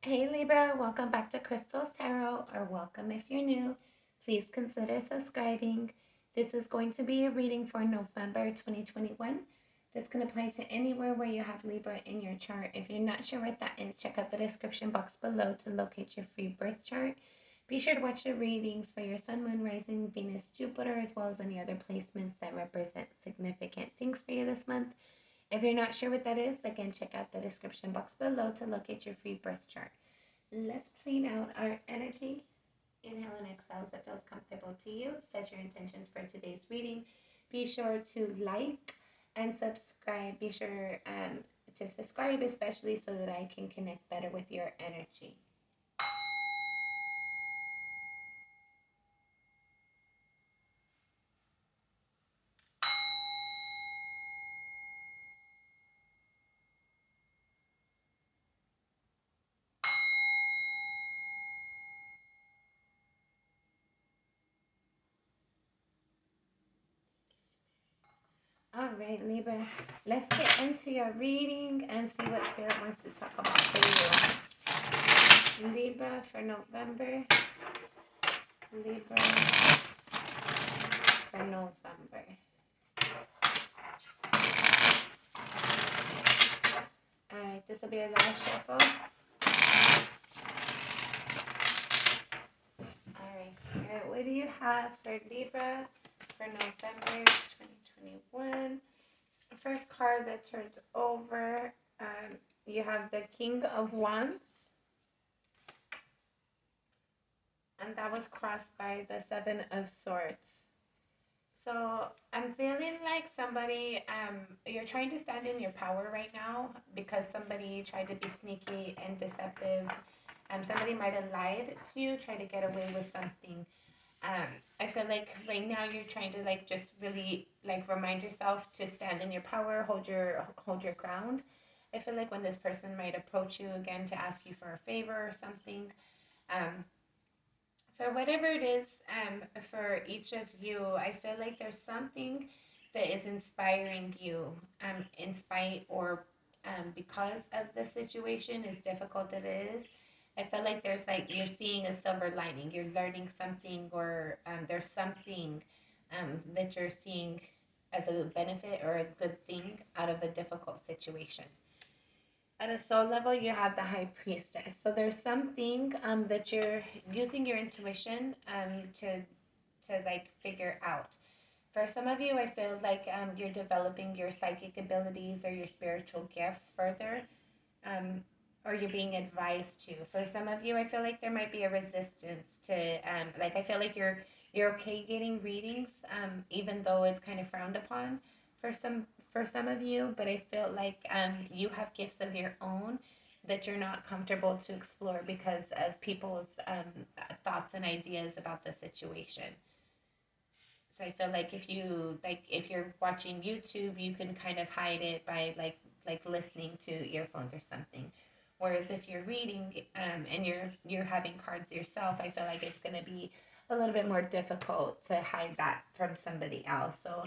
Hey Libra, welcome back to Crystal's Tarot, or welcome if you're new. Please consider subscribing. This is going to be a reading for November 2021. This can apply to anywhere where you have Libra in your chart. If you're not sure what that is, check out the description box below to locate your free birth chart. Be sure to watch the readings for your Sun, Moon, Rising, Venus, Jupiter, as well as any other placements that represent significant things for you this month. If you're not sure what that is, again, check out the description box below to locate your free birth chart. Let's clean out our energy. Inhale and exhale as it feels comfortable to you. Set your intentions for today's reading. Be sure to like and subscribe. Be sure to subscribe, especially so that I can connect better with your energy. All right, Libra, let's get into your reading and see what Spirit wants to talk about for you. Libra for November. Libra for November. All right, this will be our last shuffle. All right, Spirit, what do you have for Libra for November 2021? First card that turns over, you have the King of Wands, and that was crossed by the Seven of Swords. So I'm feeling like somebody, you're trying to stand in your power right now because somebody tried to be sneaky and deceptive. Somebody might have lied to you, try to get away with something. I feel like right now you're trying to just really remind yourself to stand in your power, hold your ground. I feel like when this person might approach you again to ask you for a favor or something, for whatever it is, for each of you, I feel like there's something that is inspiring you, in spite or because of the situation, as difficult as it is. I feel like there's you're seeing a silver lining. You're learning something, or there's something that you're seeing as a benefit or a good thing out of a difficult situation. At a soul level, you have the High Priestess. So there's something that you're using your intuition to figure out. For some of you, I feel like you're developing your psychic abilities or your spiritual gifts further, or you're being advised to. For some of you, I feel like there might be a resistance to, I feel like you're okay getting readings, even though it's kind of frowned upon for some of you. But I feel like you have gifts of your own that you're not comfortable to explore because of people's thoughts and ideas about the situation. So I feel like if you're watching YouTube, you can kind of hide it by listening to earphones or something. Whereas if you're reading and you're having cards yourself, I feel like it's going to be a little bit more difficult to hide that from somebody else. So,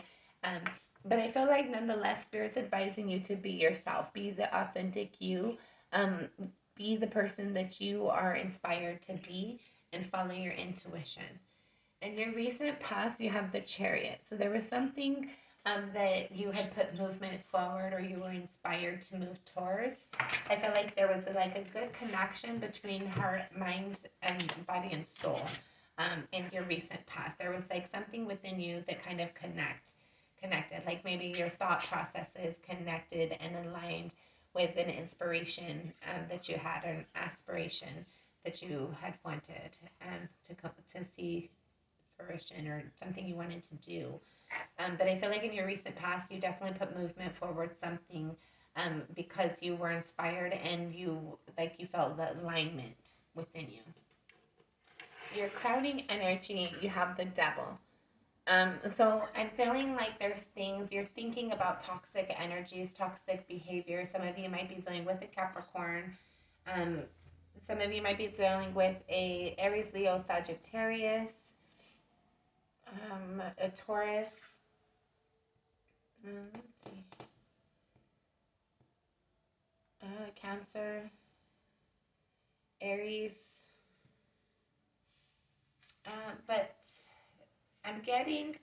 but I feel like nonetheless, Spirit's advising you to be yourself, be the authentic you, um, be the person that you are inspired to be, and follow your intuition. In your recent past, you have the Chariot. So there was something that you had put movement forward, or you were inspired to move towards. I feel like there was a good connection between heart, mind, and body and soul in your recent past. There was something within you that kind of connected. Like maybe your thought processes connected and aligned with an inspiration that you had, or an aspiration that you had wanted to see fruition, or something you wanted to do. But I feel like in your recent past, you definitely put movement forward, something because you were inspired and you felt the alignment within you. Your crowning energy, you have the Devil. So I'm feeling like there's things you're thinking about, toxic energies, toxic behavior. Some of you might be dealing with a Capricorn. Some of you might be dealing with a Aries, Leo, Sagittarius, a Taurus. Let's see. Cancer. Aries. But I'm getting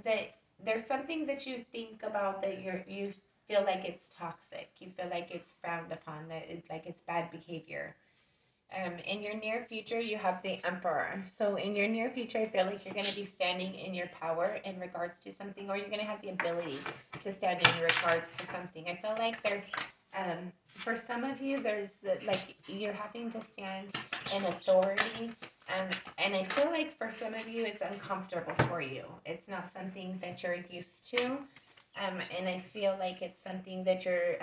that there's something that you think about that you feel like it's toxic. You feel like it's frowned upon. That it's like it's bad behavior. In your near future, you have the Emperor. So in your near future, I feel like you're going to be standing in your power in regards to something, or you're going to have the ability to stand in regards to something. I feel like there's, for some of you, there's the like you're having to stand in authority. And I feel like for some of you, it's uncomfortable for you. It's not something that you're used to. And I feel like it's something that you're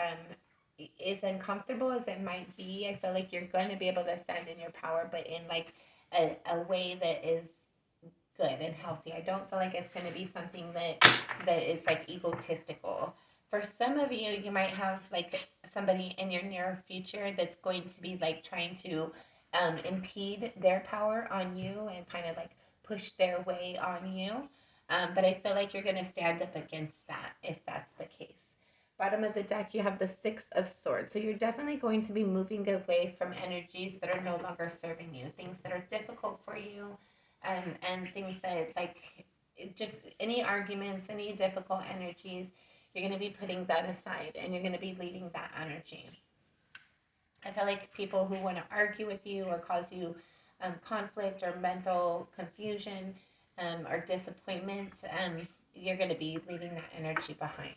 as uncomfortable as it might be. I feel like you're going to be able to stand in your power, but in like a way that is good and healthy. I don't feel like it's going to be something that is like egotistical. For some of you, you might have like somebody in your near future that's going to be like trying to impede their power on you and kind of like push their way on you. But I feel like you're going to stand up against that if that's the case. Bottom of the deck, you have the Six of Swords. So you're definitely going to be moving away from energies that are no longer serving you, things that are difficult for you, and things that like just any arguments, any difficult energies, you're going to be putting that aside and you're going to be leaving that energy. I feel like people who want to argue with you or cause you conflict or mental confusion or disappointment, you're going to be leaving that energy behind.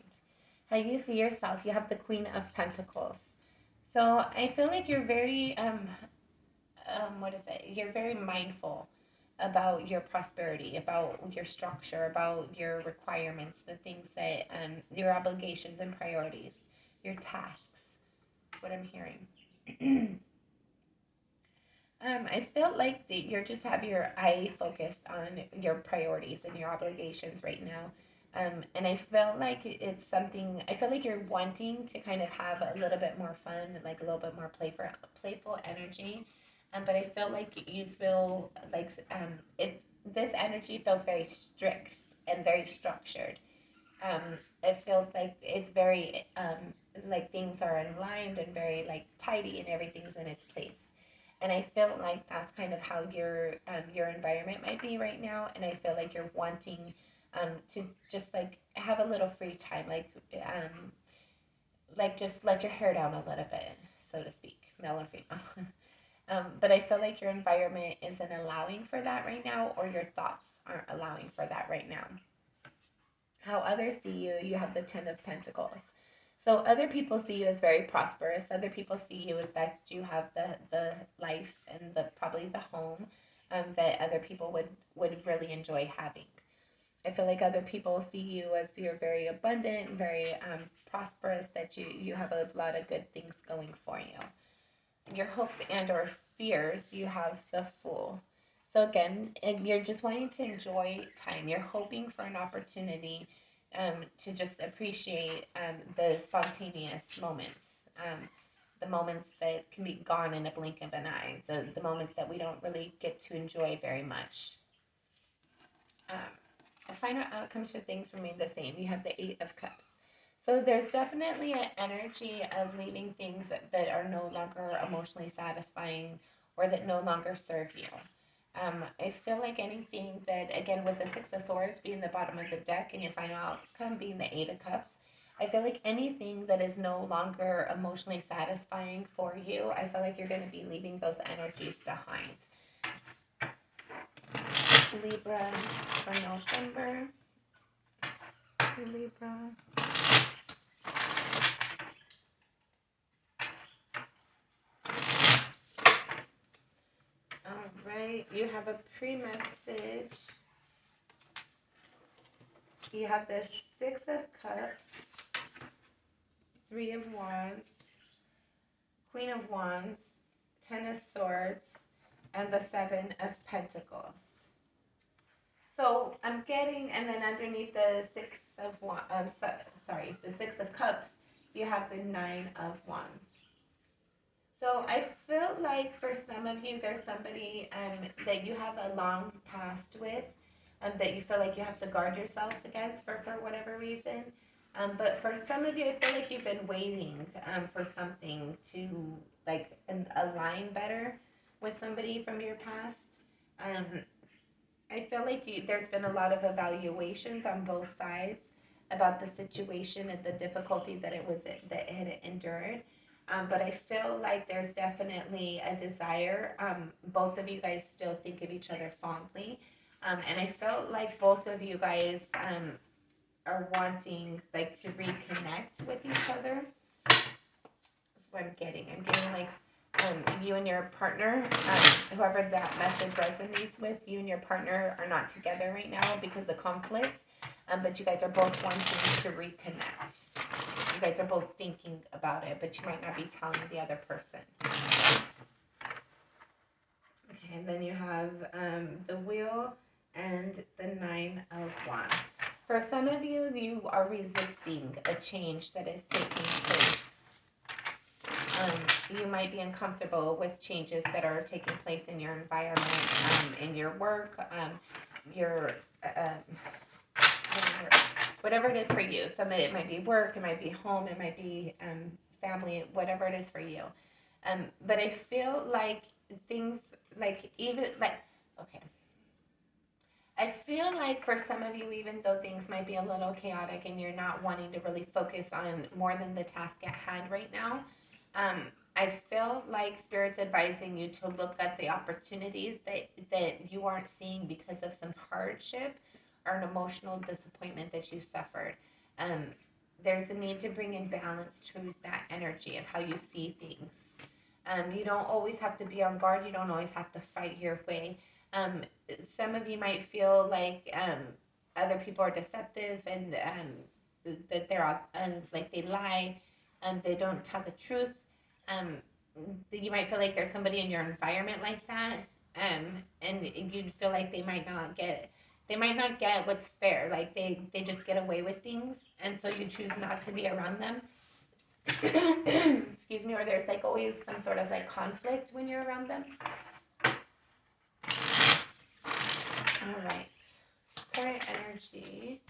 How you see yourself, you have the Queen of Pentacles. So I feel like you're very, what is it? You're very mindful about your prosperity, about your structure, about your requirements, the things that, your obligations and priorities, your tasks, what I'm hearing. I feel like that you just have your eye focused on your priorities and your obligations right now. And I feel like it's something, I feel like you're wanting to kind of have a little bit more fun, like a little bit more playful energy. But I feel like you feel like this energy feels very strict and very structured. It feels like it's very, like things are aligned and very like tidy and everything's in its place. And I feel like that's kind of how your environment might be right now. And I feel like you're wanting to just like have a little free time, like just let your hair down a little bit, so to speak, male or female. But I feel like your environment isn't allowing for that right now, or your thoughts aren't allowing for that right now. How others see you, you have the Ten of Pentacles. So other people see you as very prosperous. Other people see you as that you have the life and the probably the home that other people would really enjoy having. I feel like other people see you as you're very abundant, very prosperous, that you have a lot of good things going for you. Your hopes and or fears, you have the Fool. So again, you're just wanting to enjoy time. You're hoping for an opportunity to just appreciate the spontaneous moments, the moments that can be gone in a blink of an eye, the moments that we don't really get to enjoy very much. The final outcomes should things remain the same. You have the Eight of Cups. So there's definitely an energy of leaving things that are no longer emotionally satisfying or that no longer serve you. I feel like anything that, again, with the Six of Swords being the bottom of the deck and your final outcome being the Eight of Cups, I feel like anything that is no longer emotionally satisfying for you, I feel like you're going to be leaving those energies behind. Libra for November. Libra. All right, you have a pre-message. You have the Six of Cups, Three of Wands, Queen of Wands, Ten of Swords, and the Seven of Pentacles. So I'm getting, and then underneath the Six of the Six of Cups, you have the Nine of Wands. So I feel like for some of you, there's somebody that you have a long past with, that you feel like you have to guard yourself against for whatever reason. But for some of you, I feel like you've been waiting for something to like align better. with somebody from your past. Um, I feel like there's been a lot of evaluations on both sides about the situation and the difficulty that that it had endured. But I feel like there's definitely a desire. Both of you guys still think of each other fondly, and I felt like both of you guys are wanting like to reconnect with each other. That's what I'm getting. I'm getting like you and your partner, whoever that message resonates with, you and your partner are not together right now because of conflict, but you guys are both wanting to reconnect. You guys are both thinking about it, but you might not be telling the other person. Okay, and then you have the Wheel and the Nine of Wands. For some of you, you are resisting a change that is taking place. You might be uncomfortable with changes that are taking place in your environment, in your work, your whatever it is for you. Some of it might be work, it might be home, it might be family, whatever it is for you. But I feel like things like okay. I feel like for some of you, even though things might be a little chaotic and you're not wanting to really focus on more than the task at hand right now, I feel like Spirit's advising you to look at the opportunities that you aren't seeing because of some hardship or an emotional disappointment that you suffered. There's a need to bring in balance to that energy of how you see things. You don't always have to be on guard. You don't always have to fight your way. Some of you might feel like other people are deceptive and that they're like they lie and they don't tell the truth. You might feel like there's somebody in your environment like that, and you'd feel like they might not get what's fair. Like they just get away with things, and so you choose not to be around them. Excuse me, or there's like always some sort of like conflict when you're around them. All right, current energy.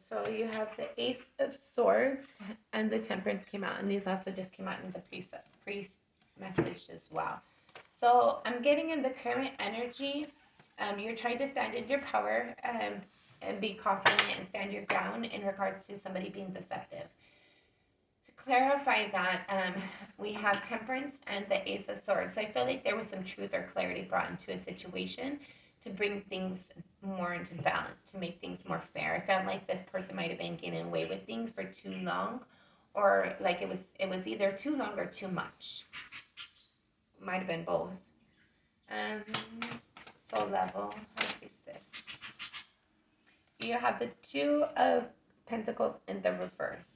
So you have the Ace of Swords and the Temperance came out, and these also just came out in the pre-message as well. So I'm getting in the current energy. You're trying to stand in your power and be confident and stand your ground in regards to somebody being deceptive. To clarify that, we have Temperance and the Ace of Swords. So I feel like there was some truth or clarity brought into a situation to bring things more into balance, to make things more fair. I felt like this person might have been getting away with things for too long, or like it was either too long or too much. Might have been both. Soul level, how is this? You have the Two of Pentacles in the reverse.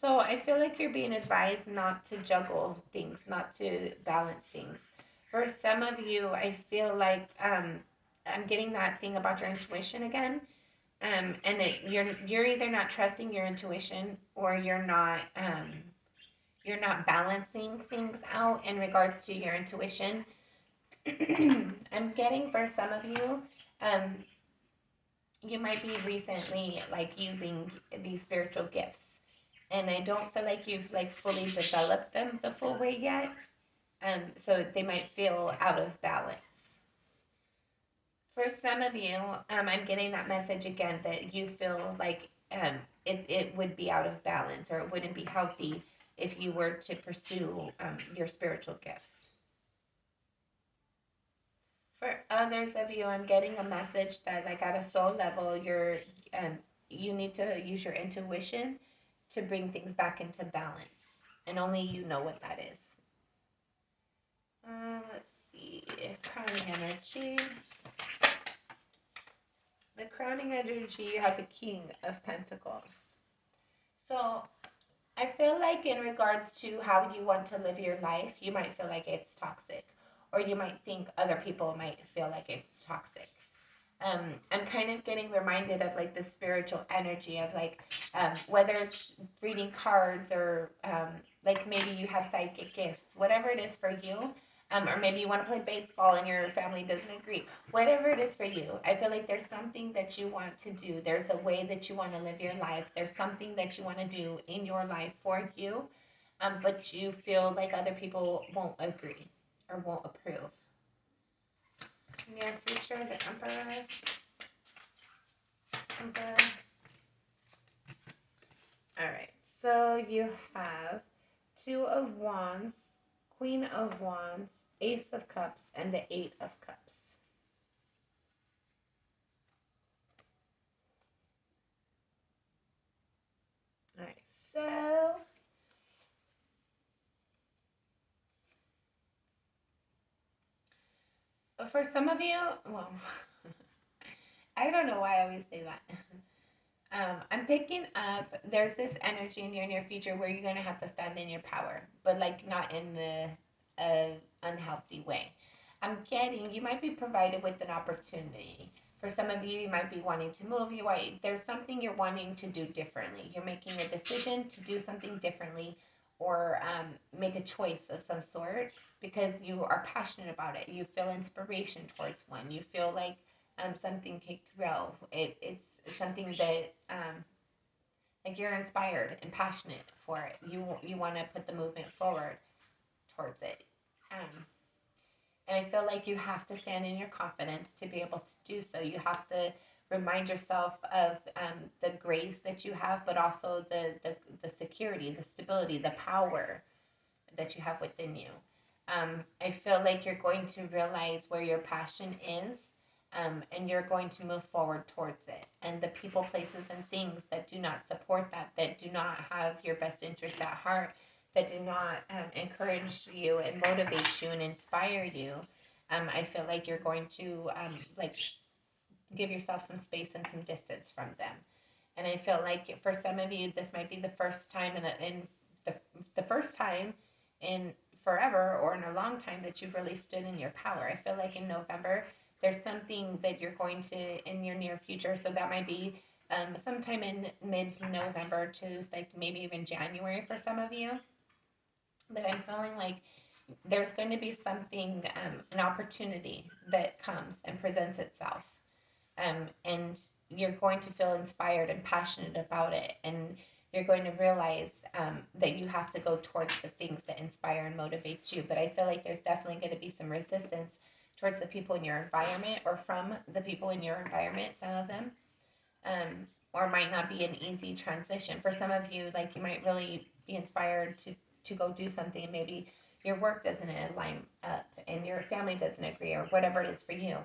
So I feel like you're being advised not to juggle things, not to balance things. For some of you, I feel like I'm getting that thing about your intuition again, and you're either not trusting your intuition or you're not balancing things out in regards to your intuition. I'm getting for some of you, you might be recently like using these spiritual gifts, and I don't feel like you've like fully developed them the full way yet. So they might feel out of balance. For some of you, I'm getting that message again that you feel like it would be out of balance, or it wouldn't be healthy if you were to pursue your spiritual gifts. For others of you, I'm getting a message that like at a soul level, you need to use your intuition to bring things back into balance, and only you know what that is. Let's see, crowning energy. The crowning energy, you have the King of Pentacles. So I feel like in regards to how you want to live your life, you might feel like it's toxic, or you might think other people might feel like it's toxic. I'm kind of getting reminded of like the spiritual energy of like whether it's reading cards or like maybe you have psychic gifts, whatever it is for you. Or maybe you want to play baseball and your family doesn't agree. Whatever it is for you, I feel like there's something that you want to do. There's a way that you want to live your life. There's something that you want to do in your life for you. but you feel like other people won't agree or won't approve. Near future, the Emperor. Emperor. All right, so you have Two of Wands, Queen of Wands, Ace of Cups, and the Eight of Cups. All right, so for some of you, well, I don't know why I always say that. I'm picking up, there's this energy in your near future where you're going to have to stand in your power, but like not in the unhealthy way. I'm getting, you might be provided with an opportunity. For some of you, you might be wanting to move. There's something you're wanting to do differently. You're making a decision to do something differently or make a choice of some sort because you are passionate about it. You feel inspiration towards one. You feel like something could grow. It's something that like you're inspired and passionate for it. You want to put the movement forward towards it. Um, and I feel like you have to stand in your confidence to be able to do so. You have to remind yourself of the grace that you have, but also the security, the stability, the power that you have within you. I feel like you're going to realize where your passion is, and you're going to move forward towards it. And the people, places, and things that do not support that, that do not have your best interest at heart, that do not encourage you and motivate you and inspire you, I feel like you're going to like give yourself some space and some distance from them. And I feel like for some of you, this might be the first time in the first time in forever or in a long time that you've really stood in your power. I feel like in November, there's something that you're going to in your near future. So that might be sometime in mid-November to like maybe even January for some of you. But I'm feeling like there's going to be something, an opportunity that comes and presents itself. And you're going to feel inspired and passionate about it. And you're going to realize that you have to go towards the things that inspire and motivate you. But I feel like there's definitely going to be some resistance towards the people in your environment or from the people in your environment, some of them. Or might not be an easy transition. For some of you, like you might really be inspired to go do something and maybe your work doesn't line up and your family doesn't agree or whatever it is for you.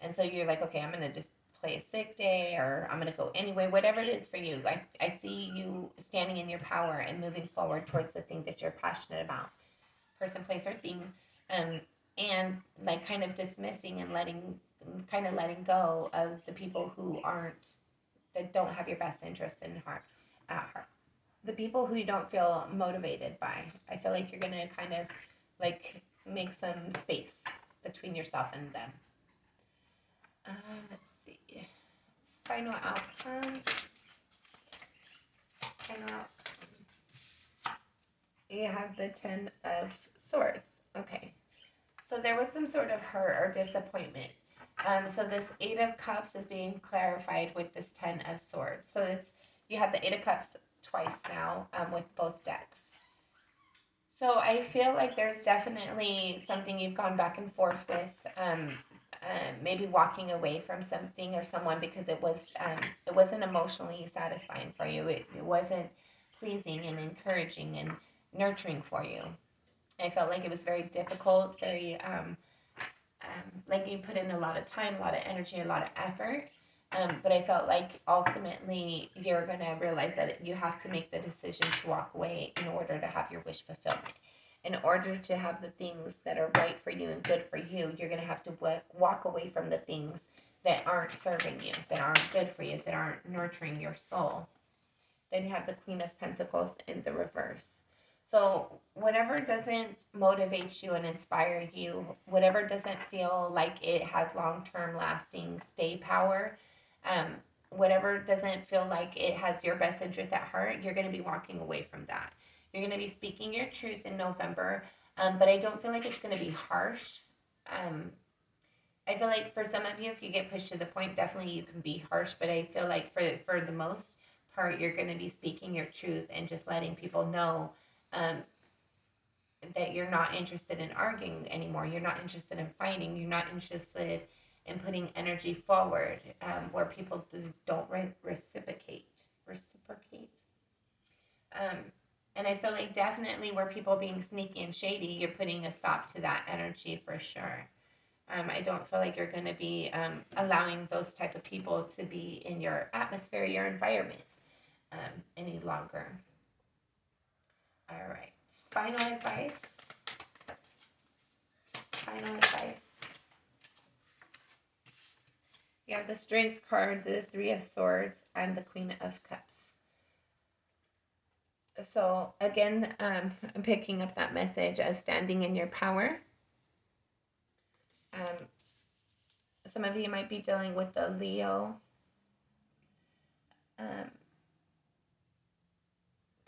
And so you're like, okay, I'm going to just play a sick day or I'm going to go anyway, whatever it is for you. I see you standing in your power and moving forward towards the thing that you're passionate about, person, place, or thing. And like kind of dismissing and letting go of the people that don't have your best interest at heart. The people who you don't feel motivated by. I feel like you're going to kind of like make some space between yourself and them. Let's see. Final outcome. You have the Ten of Swords. Okay. So there was some sort of hurt or disappointment. So this Eight of Cups is being clarified with this Ten of Swords. So you have the Eight of Cups twice now with both decks. So I feel like there's definitely something you've gone back and forth with, maybe walking away from something or someone because it wasn't emotionally satisfying for you. It wasn't pleasing and encouraging and nurturing for you. I felt like it was very difficult, very like you put in a lot of time, a lot of energy, a lot of effort. But I felt like ultimately you're going to realize that you have to make the decision to walk away in order to have your wish fulfillment. In order to have the things that are right for you and good for you, you're going to have to walk away from the things that aren't serving you, that aren't good for you, that aren't nurturing your soul. Then you have the Queen of Pentacles in the reverse. So whatever doesn't motivate you and inspire you, whatever doesn't feel like it has long-term lasting stay power, whatever doesn't feel like it has your best interest at heart, you're going to be walking away from that. You're going to be speaking your truth in November, but I don't feel like it's going to be harsh. I feel like for some of you, if you get pushed to the point, definitely you can be harsh, but I feel like for the most part, you're going to be speaking your truth and just letting people know that you're not interested in arguing anymore. You're not interested in fighting. You're not interested in putting energy forward, where people don't reciprocate. Reciprocate. Um, and I feel like definitely where people being sneaky and shady, you're putting a stop to that energy for sure. I don't feel like you're going to be allowing those type of people to be in your atmosphere, your environment any longer. All right. Final advice. Final advice. You have the Strength card, the Three of Swords, and the Queen of Cups. So again, I'm picking up that message of standing in your power. Some of you might be dealing with the Leo,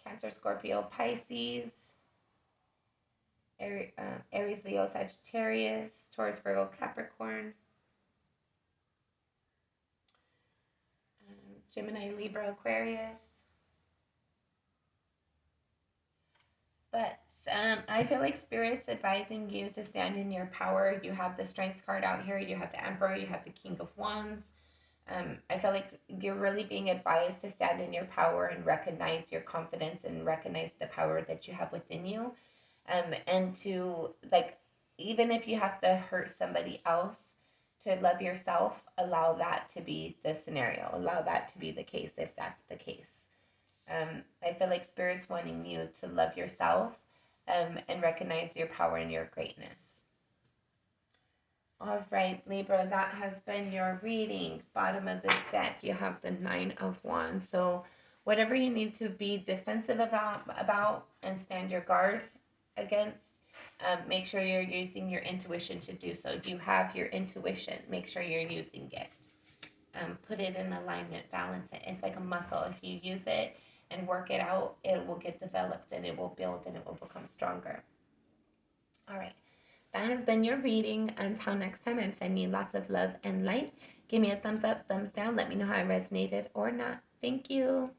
Cancer, Scorpio, Pisces, Aries, Leo, Sagittarius, Taurus, Virgo, Capricorn, Gemini, Libra, Aquarius. But I feel like Spirit's advising you to stand in your power. You have the Strength card out here. You have the Emperor. You have the King of Wands. I feel like you're really being advised to stand in your power and recognize your confidence and recognize the power that you have within you. And to, like, even if you have to hurt somebody else to love yourself, allow that to be the scenario. Allow that to be the case if that's the case. I feel like Spirit's wanting you to love yourself and recognize your power and your greatness. All right, Libra, that has been your reading. Bottom of the deck, you have the Nine of Wands. So whatever you need to be defensive about and stand your guard against, make sure you're using your intuition to do so. You have your intuition. Make sure you're using it. Put it in alignment, balance it. It's like a muscle. If you use it and work it out, it will get developed and it will build and it will become stronger. All right. That has been your reading. Until next time, I'm sending you lots of love and light. Give me a thumbs up, thumbs down. Let me know how I resonated or not. Thank you.